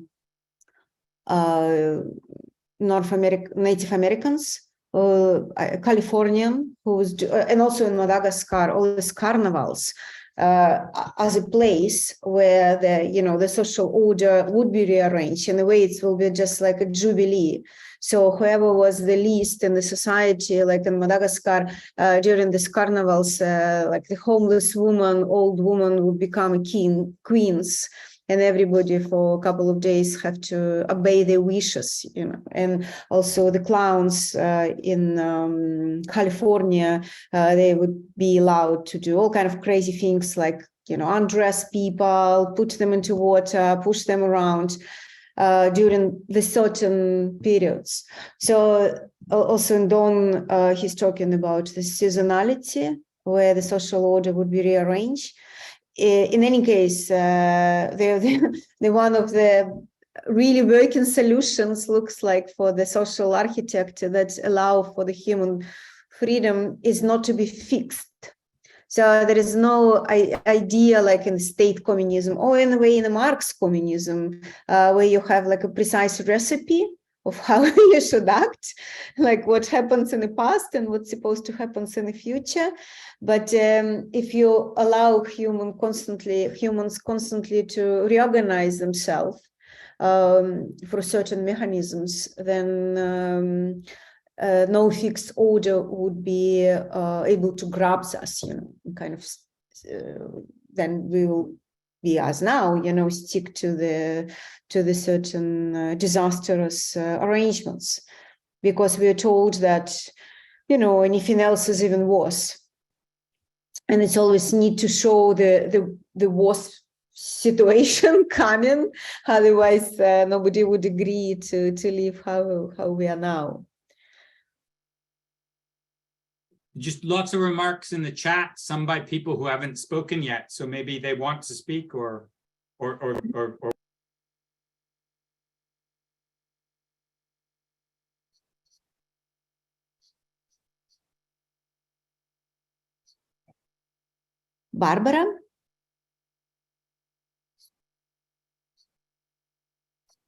Native Americans, Californian, and also in Madagascar, all these carnivals as a place where the social order would be rearranged. In a way, it will be just like a jubilee. So whoever was the least in the society, like in Madagascar, during these carnivals, like the homeless woman, old woman would become queens, and everybody for a couple of days have to obey their wishes, And also the clowns in California, they would be allowed to do all kind of crazy things, like, undress people, put them into water, push them around during the certain periods. So also in Dawn, he's talking about the seasonality, where the social order would be rearranged. In any case, the one of the really working solutions looks like for the social architecture that allow for the human freedom is not to be fixed. So there is no idea like in state communism, or in a way in the Marx communism, where you have like a precise recipe of how you should act, like what happens in the past and what's supposed to happen in the future. But if you allow humans constantly to reorganize themselves for certain mechanisms, then no fixed order would be able to grasp us, kind of. Then we will be as now, stick to the certain disastrous arrangements, because we are told that anything else is even worse, and it's always need to show the worst situation coming, otherwise nobody would agree to live how we are now. Just lots of remarks in the chat, some by people who haven't spoken yet, so maybe they want to speak or Barbara?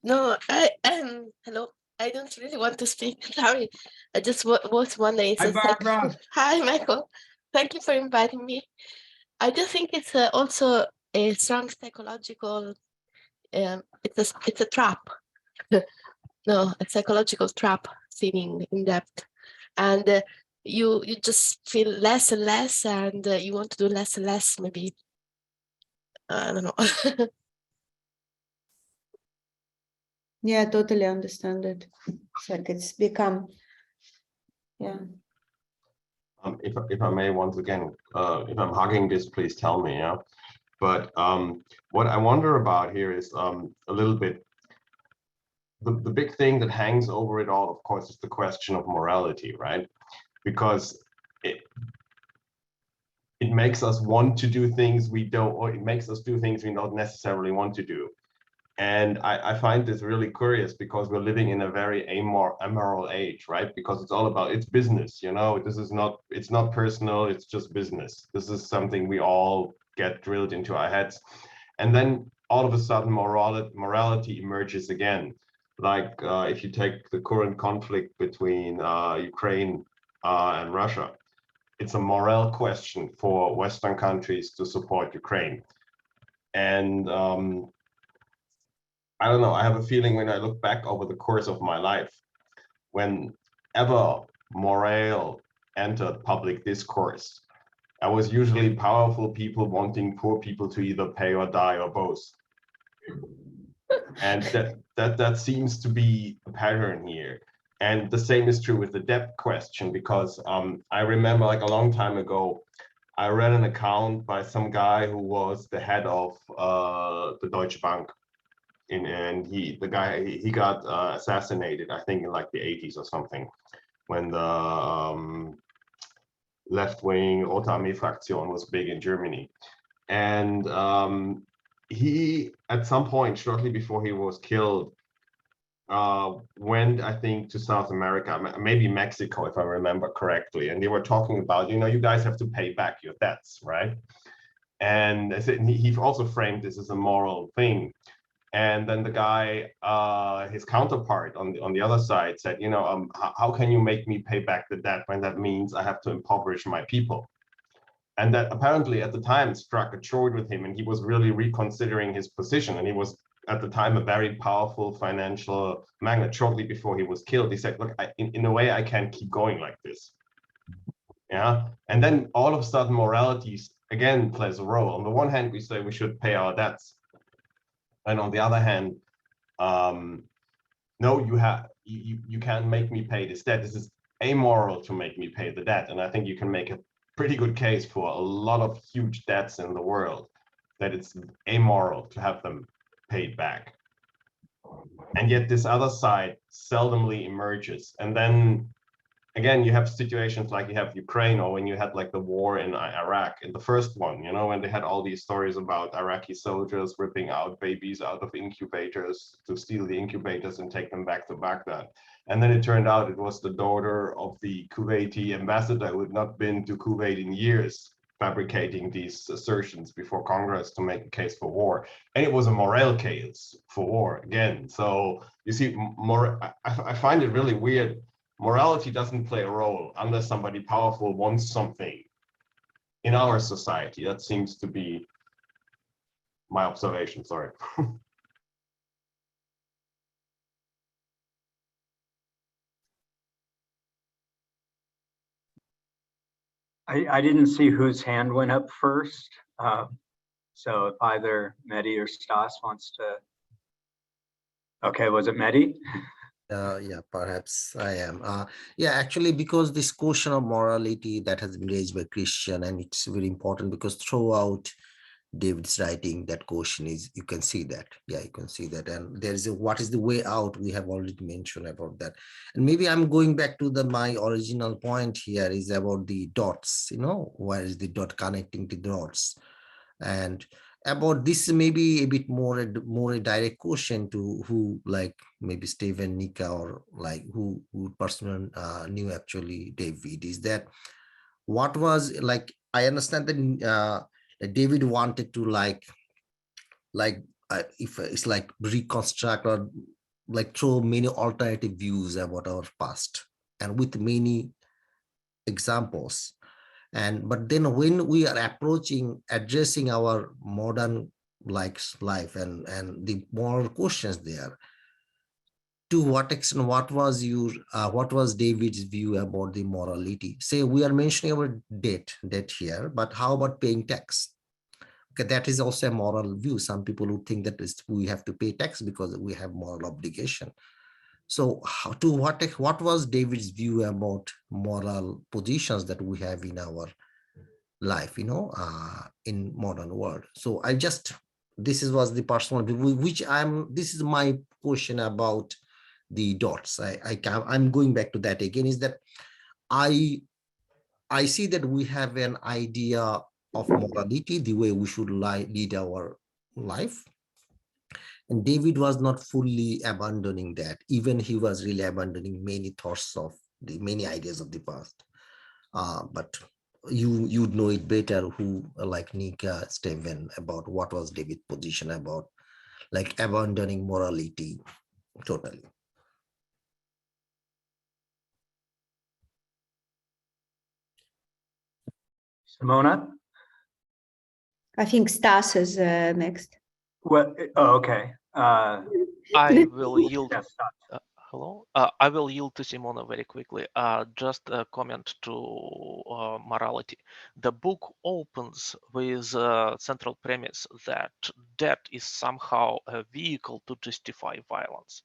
No, hello. I don't really want to speak. Sorry, I just was wondering. Hi, Barbara. Hi, Michael. Thank you for inviting me. I just think it's also a strong psychological. It's a trap. No, a psychological trap, feeling in depth, and you just feel less and less, and you want to do less and less. Maybe I don't know. Yeah, I totally understand it. It's like it's become, yeah. If I may, once again, if I'm hugging this, please tell me, yeah. But what I wonder about here is a little bit, the big thing that hangs over it all, of course, is the question of morality, right? Because it makes us want to do things we don't, or it makes us do things we don't necessarily want to do. And I find this really curious, because we're living in a very amoral age, right? Because it's all about, it's business, this is not, it's not personal, it's just business. This is something we all get drilled into our heads. And then all of a sudden morality emerges again. Like if you take the current conflict between Ukraine and Russia, it's a moral question for Western countries to support Ukraine. And I don't know, I have a feeling when I look back over the course of my life, whenever morale entered public discourse, I was usually powerful people wanting poor people to either pay or die or both. And that seems to be a pattern here. And the same is true with the debt question, because I remember, like, a long time ago, I read an account by some guy who was the head of the Deutsche Bank. And he got assassinated, I think in like the 80s or something, when the left-wing Rote Armee Fraktion was big in Germany. And he, at some point shortly before he was killed, went, I think, to South America, maybe Mexico, if I remember correctly. And they were talking about, you guys have to pay back your debts, right? And he also framed this as a moral thing. And then the guy, his counterpart on the other side said, how can you make me pay back the debt when that means I have to impoverish my people? And that apparently at the time struck a chord with him, and he was really reconsidering his position. And he was at the time a very powerful financial magnate. Shortly before he was killed, he said, look, in a way, I can't keep going like this. Yeah. And then all of a sudden, morality again plays a role. On the one hand, we say we should pay our debts. And on the other hand, no, you can't make me pay this debt. This is amoral to make me pay the debt. And I think you can make a pretty good case for a lot of huge debts in the world, that it's amoral to have them paid back. And yet this other side seldomly emerges. And then again, you have situations like you have Ukraine, or when you had like the war in Iraq, in the first one, when they had all these stories about Iraqi soldiers ripping out babies out of incubators to steal the incubators and take them back to Baghdad. And then it turned out it was the daughter of the Kuwaiti ambassador who had not been to Kuwait in years, fabricating these assertions before Congress to make a case for war. And it was a morale case for war again. So you see, I find it really weird. Morality doesn't play a role unless somebody powerful wants something in our society. That seems to be my observation, sorry. I didn't see whose hand went up first. So if either Mehdi or Stas wants to. Okay, was it Mehdi? Yeah, perhaps I am. Yeah, actually, because this question of morality that has been raised by Christian, and it's very important because throughout David's writing, that question is, you can see that. Yeah, you can see that. And there is a, what is the way out? We have already mentioned about that. And maybe I'm going back to my original point here is about the dots, where is the dot connecting the dots? And about this, maybe a bit more a direct question to who, like maybe Steven, Nika, or like who personally knew actually David, is that what was like, I understand that David wanted to if it's like reconstruct or like throw many alternative views about our past and with many examples. But then when we are addressing our modern life and the moral questions there, to what extent, what was David's view about the morality? Say we are mentioning about debt here, but how about paying tax? Okay, that is also a moral view. Some people who think that we have to pay tax because we have moral obligation. So what was David's view about moral positions that we have in our life, in modern world? So this was the personal view, this is my question about the dots. I'm going back to that again, is that I see that we have an idea of morality, the way we should lead our life. And David was not fully abandoning that. Even he was really abandoning many thoughts of the many ideas of the past. But you'd know it better, who like Nika, Steven, about what was David's position about like abandoning morality totally. Simona? I think Stas is next. What? Oh, okay. I will yield. Yes, Stas. Hello. I will yield to Simona very quickly. Just a comment to morality. The book opens with a central premise that debt is somehow a vehicle to justify violence,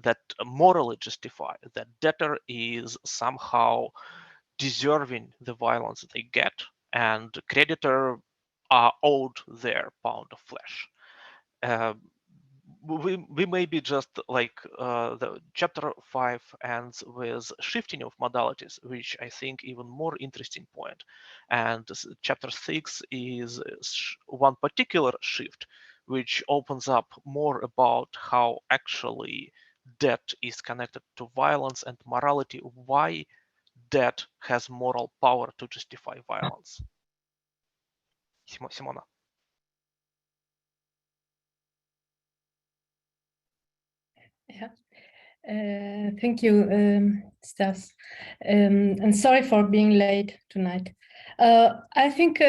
that morally justify, that debtor is somehow deserving the violence they get, and creditor are owed their pound of flesh. We may be just like the chapter 5 ends with shifting of modalities, which I think even more interesting point. And chapter 6 is one particular shift, which opens up more about how actually debt is connected to violence and morality, why debt has moral power to justify violence. Simona. Yeah. Thank you, Stas. And sorry for being late tonight. I think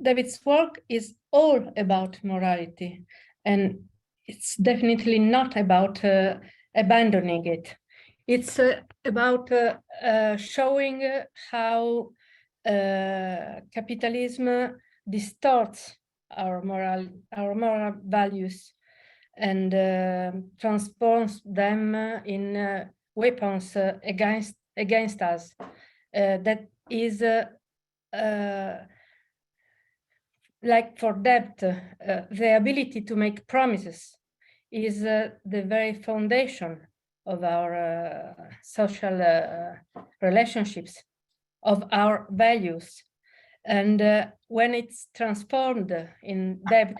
David's work is all about morality, and it's definitely not about abandoning it. It's about showing how capitalism distorts our moral values and transforms them in weapons against us. That is like for debt, the ability to make promises is the very foundation of our social relationships, of our values. And when it's transformed in debt,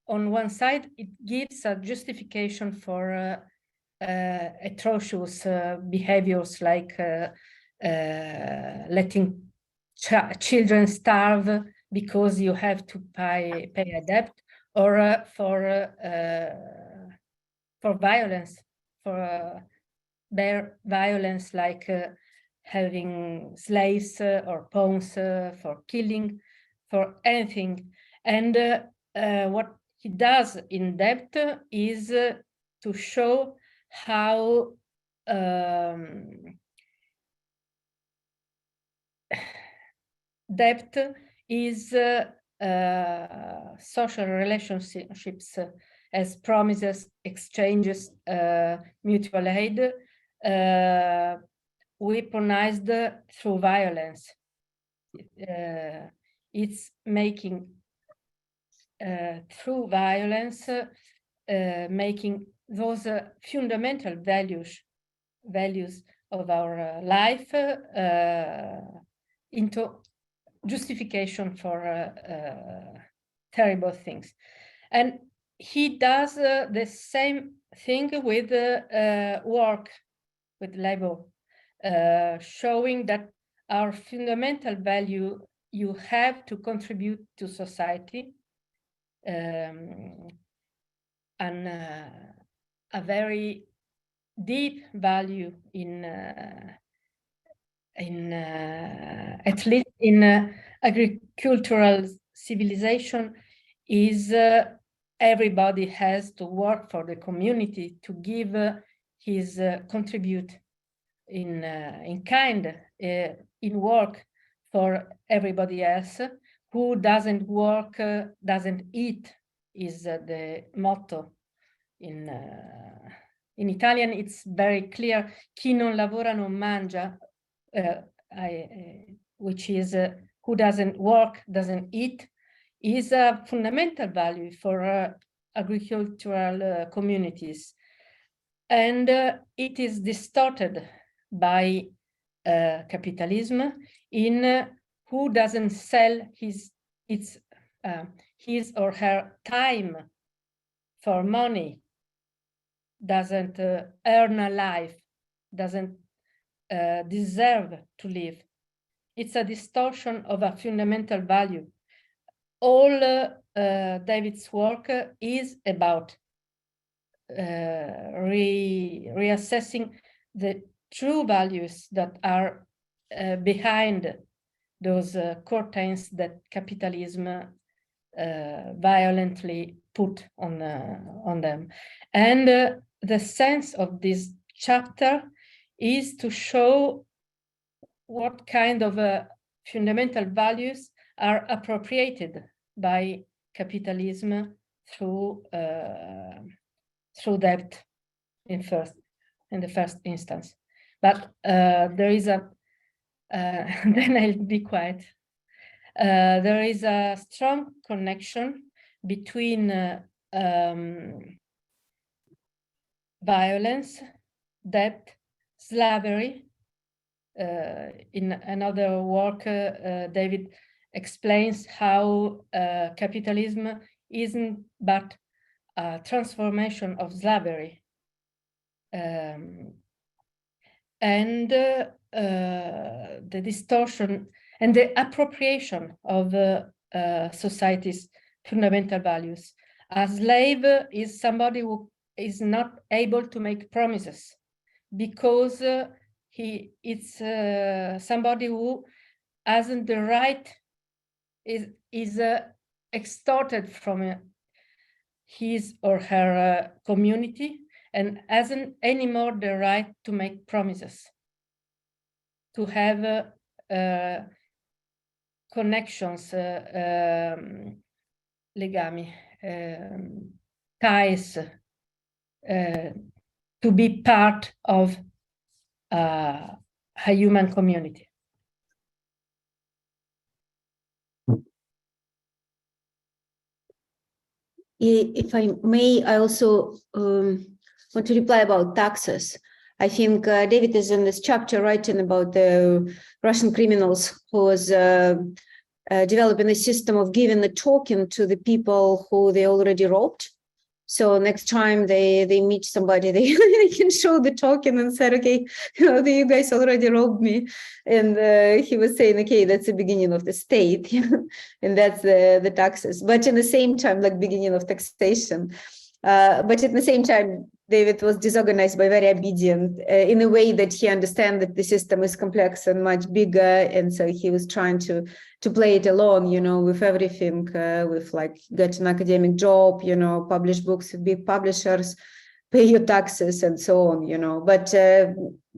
on one side, it gives a justification for atrocious behaviors like letting children starve because you have to pay a debt, or for violence, for bare violence, like having slaves or pawns, for killing, for anything. And what he does in depth is to show how depth is social relationships as promises, exchanges, mutual aid, weaponized through violence. It's making through violence, making those fundamental values of our life into justification for terrible things. And he does the same thing with work, with labor, showing that our fundamental value, you have to contribute to society, and a very deep value in at least in agricultural civilization, is everybody has to work for the community, to give his contribute in kind, in work for everybody else. Who doesn't work doesn't eat, is the motto. In Italian it's very clear, chi non lavora non mangia, which is who doesn't work doesn't eat, is a fundamental value for agricultural communities. And it is distorted by capitalism, in who doesn't sell his or her time for money, doesn't earn a life, doesn't deserve to live. It's a distortion of a fundamental value. All David's work is about reassessing the true values that are behind those curtains that capitalism violently put on them. And the sense of this chapter is to show what kind of fundamental values are appropriated by capitalism through debt in the first instance. But there is a then I'll be quiet. There is a strong connection between violence, debt, slavery. In another work, David explains how capitalism isn't but a transformation of slavery. And the distortion and the appropriation of society's fundamental values. A slave is somebody who is not able to make promises, because it's somebody who hasn't the right, is extorted from his or her community, and hasn't anymore the right to make promises, to have connections, legami, ties, to be part of a human community. If I may, I also want to reply about taxes. I think David is in this chapter writing about the Russian criminals who was developing a system of giving the token to the people who they already robbed. So next time they meet somebody, they can show the token and say, okay, you guys already robbed me. And he was saying, okay, that's the beginning of the state, and that's the taxes. But in the same time, like beginning of taxation. But at the same time, David was disorganized by very obedient in a way that he understands that the system is complex and much bigger. And so he was trying to play it alone, with everything, with like get an academic job, publish books with big publishers, pay your taxes and so on, But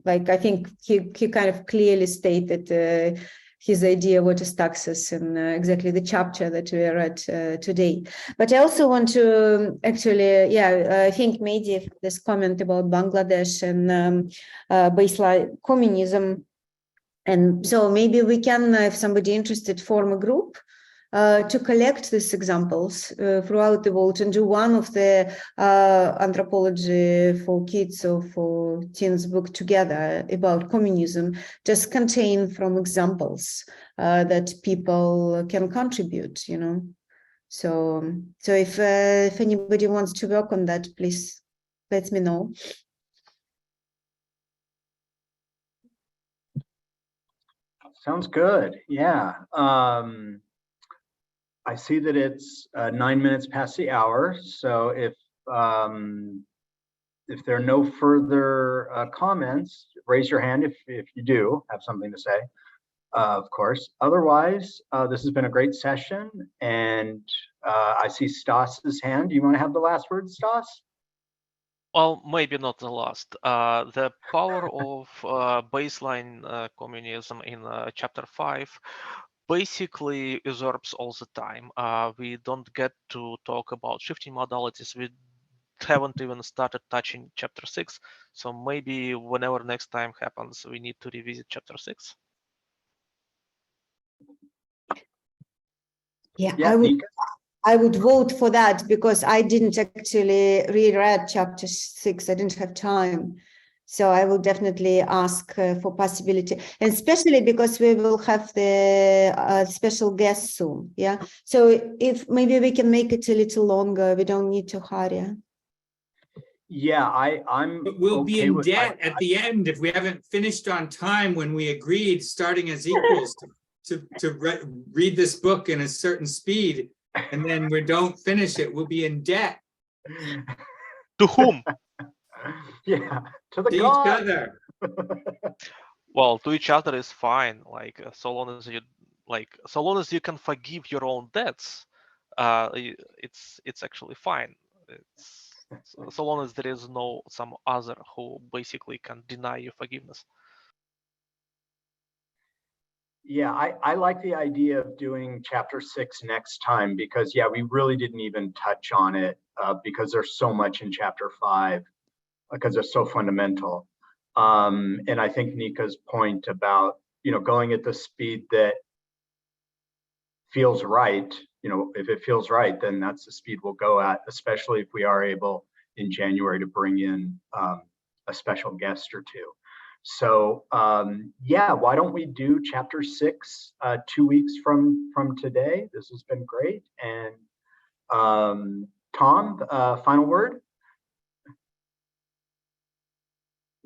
like, I think he kind of clearly stated his idea what is taxes in exactly the chapter that we read today. But I also want to actually, I think maybe this comment about Bangladesh and baseline communism. And so maybe we can, if somebody interested, form a group to collect these examples throughout the world and do one of the anthropology for kids or for teens book together about communism, just contain from examples that people can contribute, So if anybody wants to work on that, please let me know. Sounds good. Yeah. I see that it's 9 minutes past the hour. So if there are no further comments, raise your hand if you do have something to say, of course. Otherwise, this has been a great session. And I see Stas's hand. Do you want to have the last word, Stas? Well, maybe not the last. The power of baseline communism in chapter 5 basically usurps all the time. We don't get to talk about shifting modalities. We haven't even started touching chapter 6. So maybe whenever next time happens, we need to revisit chapter 6. Yeah, Yeah, I would vote for that because I didn't actually reread chapter 6. I didn't have time. So I will definitely ask for possibility, and especially because we will have the special guest soon. Yeah. So if maybe we can make it a little longer, we don't need to hurry. Yeah, I'm. But we'll be okay in with debt at the end if we haven't finished on time when we agreed, starting as equals, to read this book in a certain speed, and then we don't finish it, we'll be in debt. To whom? Yeah, to the To each gods. other. Well, to each other is fine. Like so long as you can forgive your own debts, it's actually fine. It's so long as there is no some other who basically can deny you forgiveness. Yeah, I like the idea of doing chapter 6 next time because we really didn't even touch on it because there's so much in chapter 5 because they're so fundamental. And I think Nika's point about, going at the speed that feels right, if it feels right, then that's the speed we'll go at, especially if we are able in January to bring in a special guest or two. So why don't we do chapter 6 2 weeks from today? This has been great. And Tom, final word?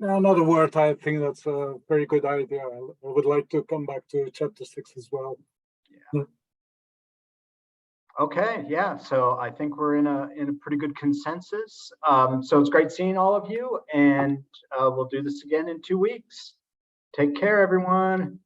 No, not a word. I think that's a very good idea. I would like to come back to chapter 6 as well. Yeah. Okay, yeah. So I think we're in a pretty good consensus. So it's great seeing all of you, and we'll do this again in 2 weeks. Take care, everyone.